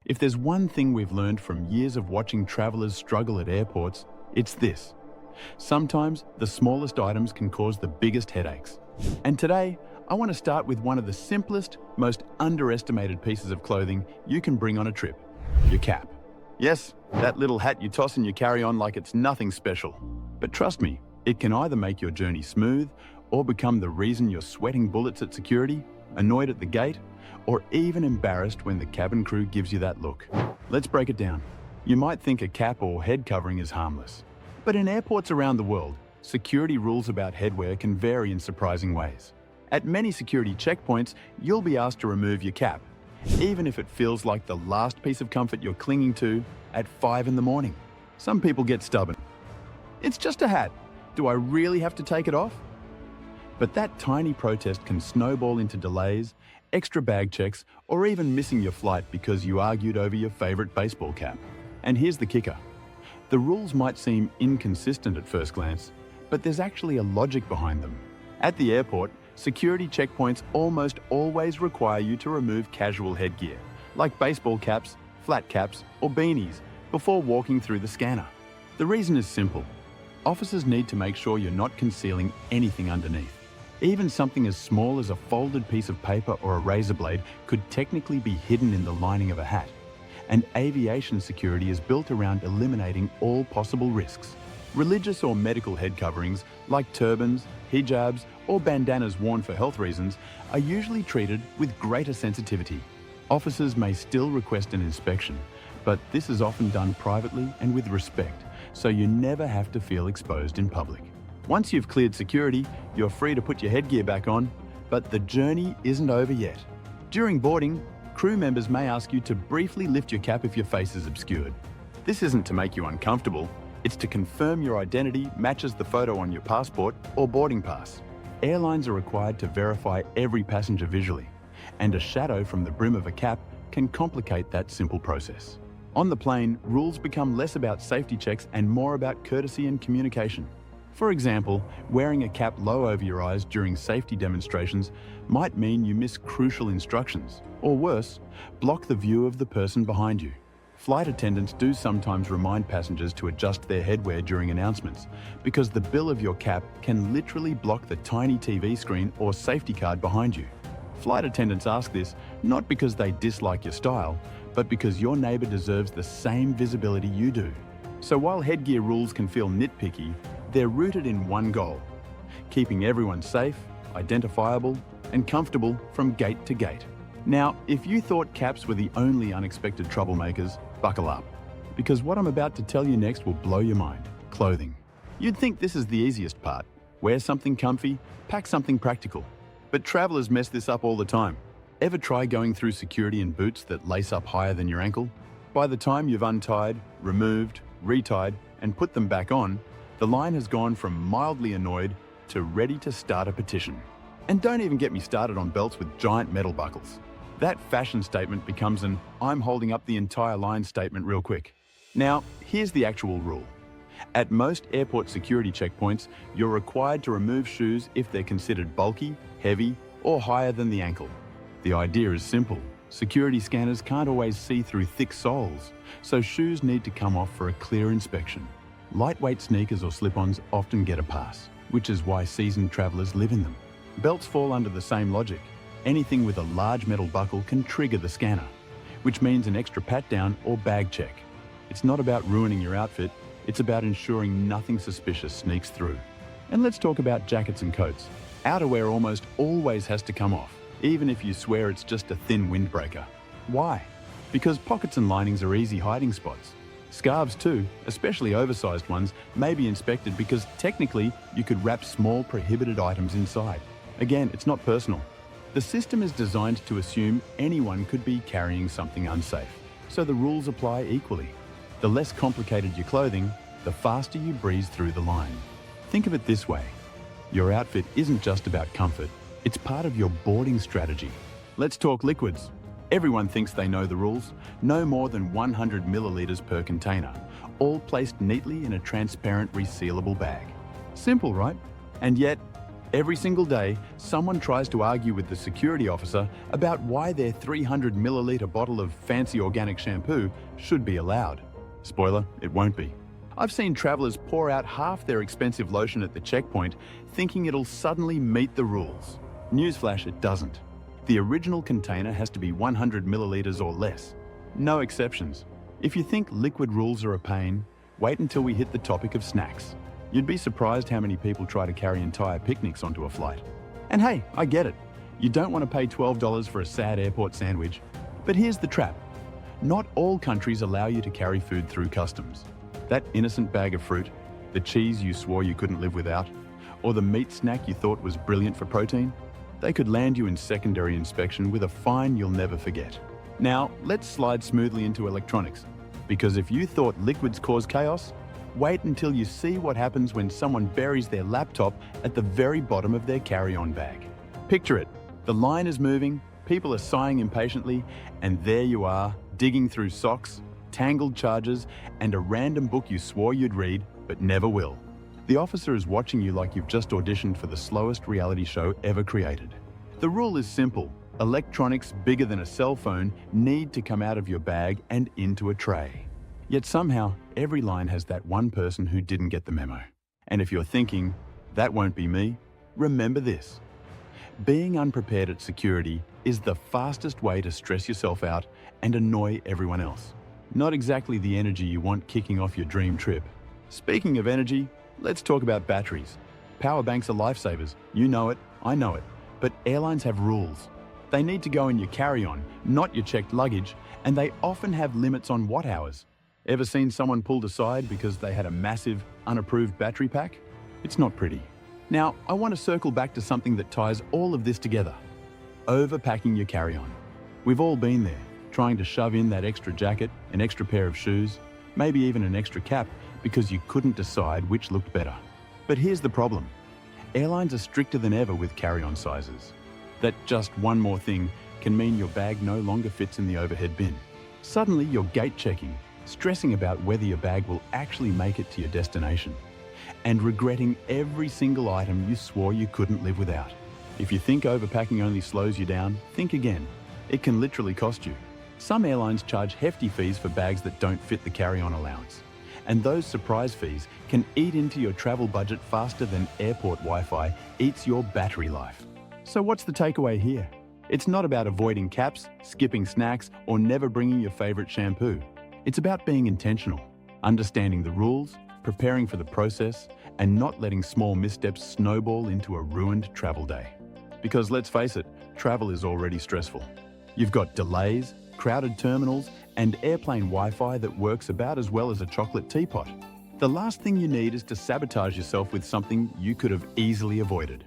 If there's one thing we've learned from years of watching travelers struggle at airports, it's this. Sometimes the smallest items can cause the biggest headaches. And today, I want to start with one of the simplest, most underestimated pieces of clothing you can bring on a trip: your cap. Yes, that little hat you toss in your carry-on like it's nothing special. But trust me, it can either make your journey smooth or become the reason you're sweating bullets at security, annoyed at the gate, or even embarrassed when the cabin crew gives you that look. Let's break it down. You might think a cap or head covering is harmless. But in airports around the world, security rules about headwear can vary in surprising ways. At many security checkpoints, you'll be asked to remove your cap, even if it feels like the last piece of comfort you're clinging to at 5 in the morning. Some people get stubborn. It's just a hat. Do I really have to take it off? But that tiny protest can snowball into delays, extra bag checks, or even missing your flight because you argued over your favorite baseball cap. And here's the kicker. The rules might seem inconsistent at first glance, but there's actually a logic behind them. At the airport, security checkpoints almost always require you to remove casual headgear, like baseball caps, flat caps, or beanies, before walking through the scanner. The reason is simple. Officers need to make sure you're not concealing anything underneath. Even something as small as a folded piece of paper or a razor blade could technically be hidden in the lining of a hat. And aviation security is built around eliminating all possible risks. Religious or medical head coverings, like turbans, hijabs, or bandanas worn for health reasons, are usually treated with greater sensitivity. Officers may still request an inspection, but this is often done privately and with respect, so you never have to feel exposed in public. Once you've cleared security, you're free to put your headgear back on, but the journey isn't over yet. During boarding, crew members may ask you to briefly lift your cap if your face is obscured. This isn't to make you uncomfortable, it's to confirm your identity matches the photo on your passport or boarding pass. Airlines are required to verify every passenger visually, and a shadow from the brim of a cap can complicate that simple process. On the plane, rules become less about safety checks and more about courtesy and communication. For example, wearing a cap low over your eyes during safety demonstrations might mean you miss crucial instructions, or worse, block the view of the person behind you. Flight attendants do sometimes remind passengers to adjust their headwear during announcements, because the bill of your cap can literally block the tiny TV screen or safety card behind you. Flight attendants ask this not because they dislike your style, but because your neighbor deserves the same visibility you do. So while headgear rules can feel nitpicky, they're rooted in one goal: keeping everyone safe, identifiable, and comfortable from gate to gate. Now, if you thought caps were the only unexpected troublemakers, buckle up. Because what I'm about to tell you next will blow your mind. Clothing. You'd think this is the easiest part. Wear something comfy, pack something practical. But travelers mess this up all the time. Ever try going through security in boots that lace up higher than your ankle? By the time you've untied, removed, retied, and put them back on, the line has gone from mildly annoyed to ready to start a petition. And don't even get me started on belts with giant metal buckles. That fashion statement becomes an "I'm holding up the entire line" statement real quick. Now, here's the actual rule. At most airport security checkpoints, you're required to remove shoes if they're considered bulky, heavy, or higher than the ankle. The idea is simple. Security scanners can't always see through thick soles, so shoes need to come off for a clear inspection. Lightweight sneakers or slip-ons often get a pass, which is why seasoned travelers live in them. Belts fall under the same logic. Anything with a large metal buckle can trigger the scanner, which means an extra pat-down or bag check. It's not about ruining your outfit, it's about ensuring nothing suspicious sneaks through. And let's talk about jackets and coats. Outerwear almost always has to come off, even if you swear it's just a thin windbreaker. Why? Because pockets and linings are easy hiding spots. Scarves too, especially oversized ones, may be inspected because technically you could wrap small prohibited items inside. Again, it's not personal. The system is designed to assume anyone could be carrying something unsafe, so the rules apply equally. The less complicated your clothing, the faster you breeze through the line. Think of it this way. Your outfit isn't just about comfort, it's part of your boarding strategy. Let's talk liquids. Everyone thinks they know the rules. No more than 100 milliliters per container, all placed neatly in a transparent resealable bag. Simple, right? And yet, Every single day, someone tries to argue with the security officer about why their 300 milliliter bottle of fancy organic shampoo should be allowed. Spoiler, it won't be. I've seen travelers pour out half their expensive lotion at the checkpoint, thinking it'll suddenly meet the rules. Newsflash, it doesn't. The original container has to be 100 milliliters or less. No exceptions. If you think liquid rules are a pain, wait until we hit the topic of snacks. You'd be surprised how many people try to carry entire picnics onto a flight. And hey, I get it. You don't want to pay $12 for a sad airport sandwich. But here's the trap. Not all countries allow you to carry food through customs. That innocent bag of fruit, the cheese you swore you couldn't live without, or the meat snack you thought was brilliant for protein, they could land you in secondary inspection with a fine you'll never forget. Now, let's slide smoothly into electronics, because if you thought liquids cause chaos, wait until you see what happens when someone buries their laptop at the very bottom of their carry-on bag. Picture it. The line is moving, people are sighing impatiently, and there you are, digging through socks, tangled chargers, and a random book you swore you'd read, but never will. The officer is watching you like you've just auditioned for the slowest reality show ever created. The rule is simple. Electronics bigger than a cell phone need to come out of your bag and into a tray. Yet somehow, every line has that one person who didn't get the memo. And if you're thinking, that won't be me, remember this. Being unprepared at security is the fastest way to stress yourself out and annoy everyone else. Not exactly the energy you want kicking off your dream trip. Speaking of energy, let's talk about batteries. Power banks are lifesavers. You know it, I know it. But airlines have rules. They need to go in your carry-on, not your checked luggage, and they often have limits on watt hours. Ever seen someone pulled aside because they had a massive, unapproved battery pack? It's not pretty. Now, I want to circle back to something that ties all of this together. Overpacking your carry-on. We've all been there, trying to shove in that extra jacket, an extra pair of shoes, maybe even an extra cap because you couldn't decide which looked better. But here's the problem. Airlines are stricter than ever with carry-on sizes. That just one more thing can mean your bag no longer fits in the overhead bin. Suddenly you're gate checking, stressing about whether your bag will actually make it to your destination, and regretting every single item you swore you couldn't live without. If you think overpacking only slows you down, think again. It can literally cost you. Some airlines charge hefty fees for bags that don't fit the carry-on allowance. And those surprise fees can eat into your travel budget faster than airport Wi-Fi eats your battery life. So what's the takeaway here? It's not about avoiding caps, skipping snacks, or never bringing your favorite shampoo. It's about being intentional, understanding the rules, preparing for the process, and not letting small missteps snowball into a ruined travel day. Because let's face it, travel is already stressful. You've got delays, crowded terminals, and airplane Wi-Fi that works about as well as a chocolate teapot. The last thing you need is to sabotage yourself with something you could have easily avoided.